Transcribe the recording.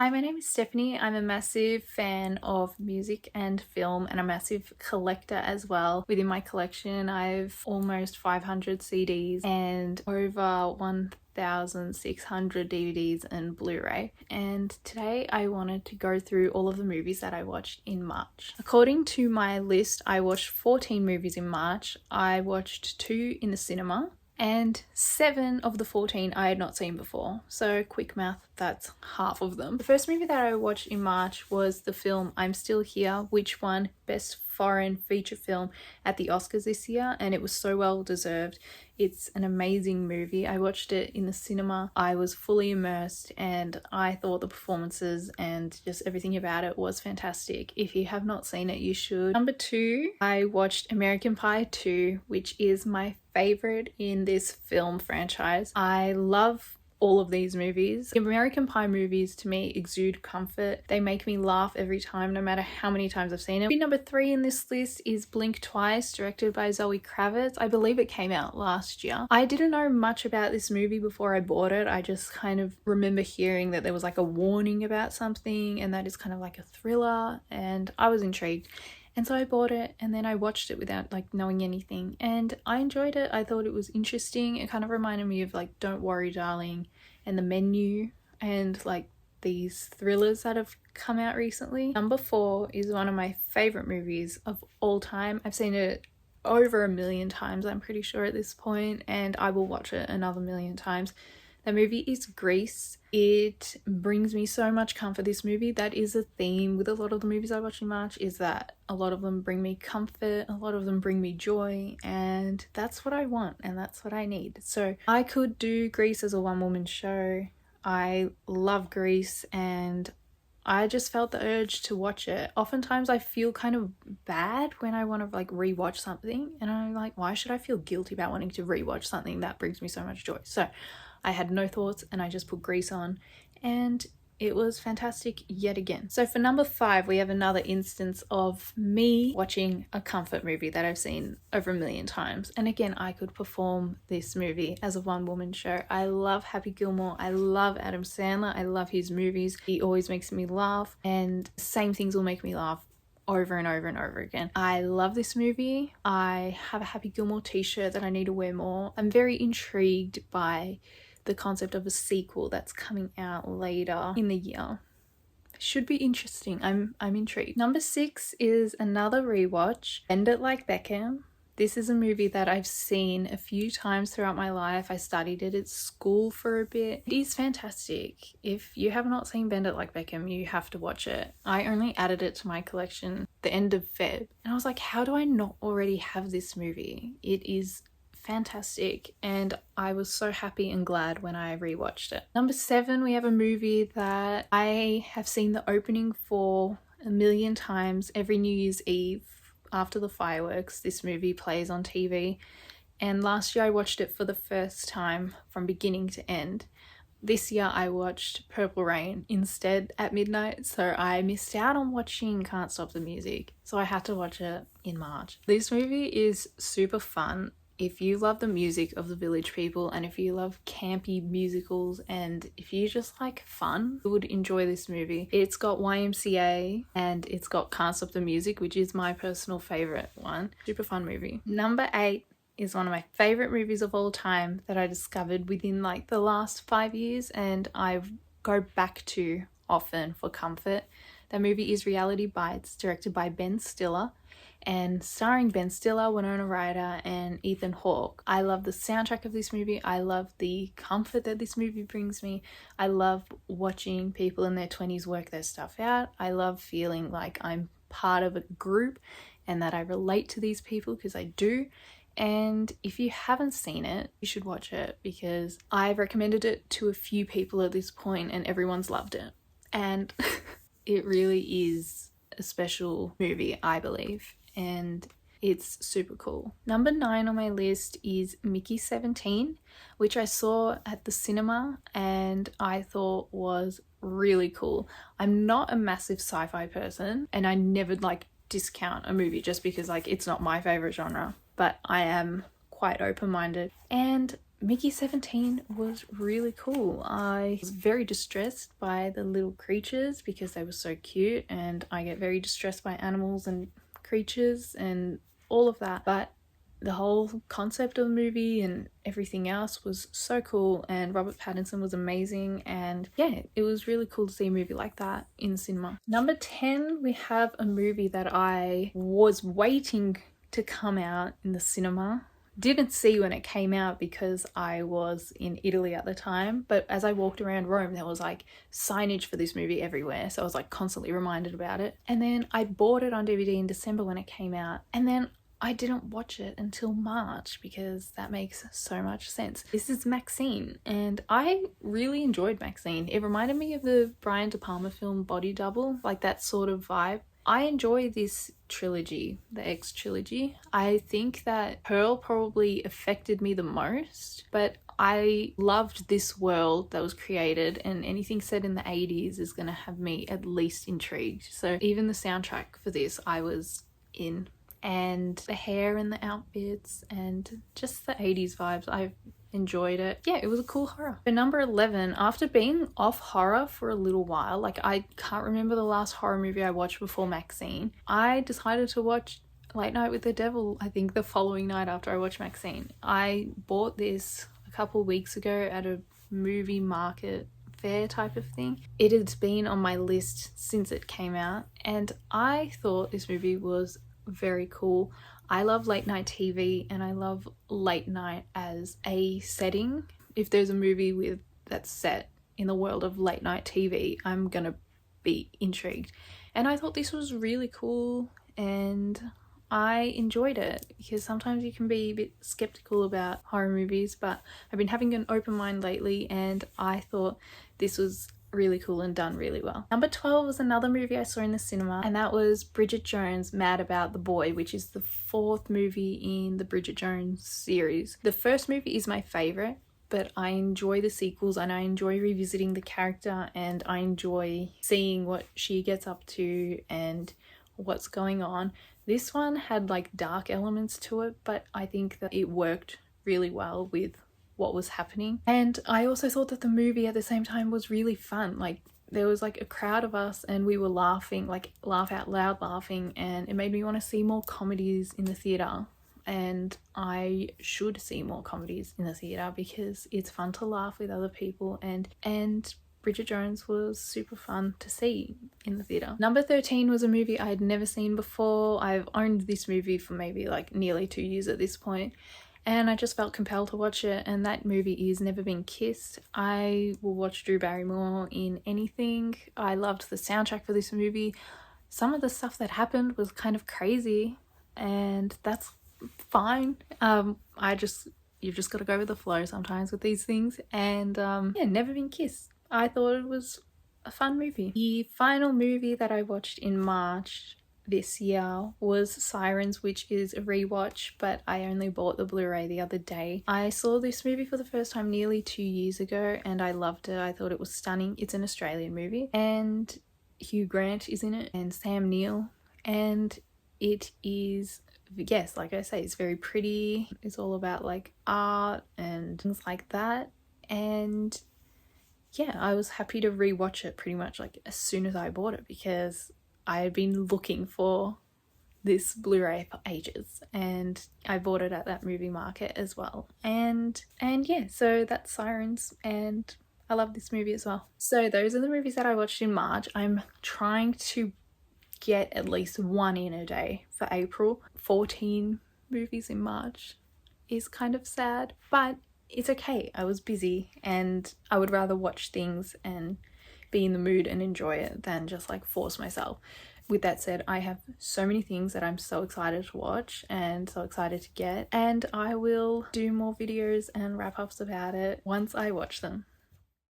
Hi, my name is Stephanie. I'm a massive fan of music and film and a massive collector as well. Within my collection, I've almost 500 CDs and over 1,600 DVDs and Blu-ray. And today I wanted to go through all of the movies that I watched in March. According to my list, I watched 14 movies in March. I watched 2 in the cinema, and 7 of the 14 I had not seen before. So quick math, that's half of them. The first movie that I watched in March was the film I'm Still Here, which won Best Foreign Feature Film at the Oscars this year, and it was so well deserved. It's an amazing movie. I watched it in the cinema. I was fully immersed and I thought the performances and just everything about it was fantastic. If you have not seen it, you should. Number 2, I watched American Pie 2, which is my favorite in this film franchise. I love all of these movies. The American Pie movies to me exude comfort. They make me laugh every time, no matter how many times I've seen it. Number 3 in this list is Blink Twice, directed by Zoe Kravitz. I believe it came out last year. I didn't know much about this movie before I bought it. I just kind of remember hearing that there was like a warning about something and that it's kind of like a thriller, and I was intrigued. And so I bought it and then I watched it without like knowing anything, and I enjoyed it. I thought it was interesting. It kind of reminded me of like Don't Worry Darling and The Menu and like these thrillers that have come out recently. Number 4 is one of my favorite movies of all time. I've seen it over 1,000,000 times, I'm pretty sure at this point, and I will watch it another 1,000,000 times. The movie is Grease. It brings me so much comfort, this movie. That is a theme with a lot of the movies I watch in March, is that a lot of them bring me comfort, a lot of them bring me joy, and that's what I want and that's what I need. So I could do Grease as a one-woman show. I love Grease and I just felt the urge to watch it. Oftentimes I feel kind of bad when I want to like rewatch something, and I'm like, why should I feel guilty about wanting to rewatch something that brings me so much joy? So I had no thoughts and I just put Grease on, and it was fantastic yet again. So for number 5, we have another instance of me watching a comfort movie that I've seen over 1,000,000 times. And again, I could perform this movie as a one-woman show. I love Happy Gilmore. I love Adam Sandler. I love his movies. He always makes me laugh, and same things will make me laugh over and over and over again. I love this movie. I have a Happy Gilmore t-shirt that I need to wear more. I'm very intrigued by the concept of a sequel that's coming out later in the year. Should be interesting. I'm intrigued. Number 6 is another rewatch, Bend It Like Beckham. This is a movie that I've seen a few times throughout my life. I studied it at school for a bit. It is fantastic. If you have not seen Bend It Like Beckham, you have to watch it. I only added it to my collection the end of Feb, and I was like, how do I not already have this movie? It is fantastic, and I was so happy and glad when I rewatched it. Number 7, we have a movie that I have seen the opening for 1,000,000 times. Every New Year's Eve after the fireworks, this movie plays on TV, and last year I watched it for the first time from beginning to end. This year I watched Purple Rain instead at midnight, so I missed out on watching Can't Stop the Music, so I had to watch it in March. This movie is super fun. If you love the music of the Village People, and if you love campy musicals, and if you just like fun, you would enjoy this movie. It's got YMCA and it's got Can't Stop the Music, which is my personal favorite one. Super fun movie. Number 8 is one of my favorite movies of all time that I discovered within like the last 5 years, and I go back to often for comfort. That movie is Reality Bites, directed by Ben Stiller and starring Ben Stiller, Winona Ryder, and Ethan Hawke. I love the soundtrack of this movie. I love the comfort that this movie brings me. I love watching people in their 20s work their stuff out. I love feeling like I'm part of a group and that I relate to these people, because I do. And if you haven't seen it, you should watch it, because I've recommended it to a few people at this point and everyone's loved it. And it really is a special movie, I believe, and it's super cool. Number 9 on my list is Mickey 17, which I saw at the cinema and I thought was really cool. I'm not a massive sci-fi person, and I never like discount a movie just because like it's not my favorite genre, but I am quite open-minded. And Mickey 17 was really cool. I was very distressed by the little creatures because they were so cute, and I get very distressed by animals and creatures and all of that. But the whole concept of the movie and everything else was so cool, and Robert Pattinson was amazing, and yeah, it was really cool to see a movie like that in the cinema. Number 10, we have a movie that I was waiting to come out in the cinema. Didn't see when it came out because I was in Italy at the time, but as I walked around Rome there was like signage for this movie everywhere, so I was like constantly reminded about it. And then I bought it on DVD in December when it came out, and then I didn't watch it until March because that makes so much sense. This is Maxine, and I really enjoyed Maxine. It reminded me of the Brian De Palma film Body Double, like that sort of vibe. I enjoy this trilogy, the X trilogy. I think that Pearl probably affected me the most, but I loved this world that was created, and anything set in the 80s is going to have me at least intrigued. So even the soundtrack for this I was in, and the hair and the outfits and just the 80s vibes, I enjoyed it. Yeah, it was a cool horror. For number 11, after being off horror for a little while, like I can't remember the last horror movie I watched before Maxine, I decided to watch Late Night with the Devil, I think the following night after I watched Maxine. I bought this a couple weeks ago at a movie market fair type of thing. It has been on my list since it came out, and I thought this movie was very cool. I love late night TV, and I love late night as a setting. If there's a movie that's set in the world of late night TV, I'm gonna be intrigued. And I thought this was really cool, and I enjoyed it because sometimes you can be a bit skeptical about horror movies, but I've been having an open mind lately, and I thought this was really cool and done really well. Number 12 was another movie I saw in the cinema, and that was Bridget Jones' Mad About the Boy, which is the 4th movie in the Bridget Jones series. The first movie is my favorite, but I enjoy the sequels, and I enjoy revisiting the character, and I enjoy seeing what she gets up to and what's going on. This one had like dark elements to it, but I think that it worked really well with what was happening. And I also thought that the movie at the same time was really fun. Like there was like a crowd of us and we were laughing, like laugh out loud laughing, and it made me want to see more comedies in the theatre. And I should see more comedies in the theatre because it's fun to laugh with other people, and Bridget Jones was super fun to see in the theatre. Number 13 was a movie I had never seen before. I've owned this movie for maybe like nearly 2 years at this point, and I just felt compelled to watch it, and that movie is Never Been Kissed. I will watch Drew Barrymore in anything. I loved the soundtrack for this movie. Some of the stuff that happened was kind of crazy, and that's fine. You've just got to go with the flow sometimes with these things, and yeah, Never Been Kissed. I thought it was a fun movie. The final movie that I watched in March this year was Sirens, which is a rewatch, but I only bought the Blu-ray the other day. I saw this movie for the first time nearly 2 years ago, and I loved it. I thought it was stunning. It's an Australian movie, and Hugh Grant is in it, and Sam Neill, and it is, yes, like I say, it's very pretty. It's all about like art and things like that, and yeah, I was happy to rewatch it pretty much like as soon as I bought it because I had been looking for this Blu-ray for ages, and I bought it at that movie market as well. And yeah, so that's Sirens, and I love this movie as well. So those are the movies that I watched in March. I'm trying to get at least one in a day for April. 14 movies in March is kind of sad, but it's okay. I was busy, and I would rather watch things and be in the mood and enjoy it than just like force myself. With that said, I have so many things that I'm so excited to watch and so excited to get, and I will do more videos and wrap-ups about it once I watch them.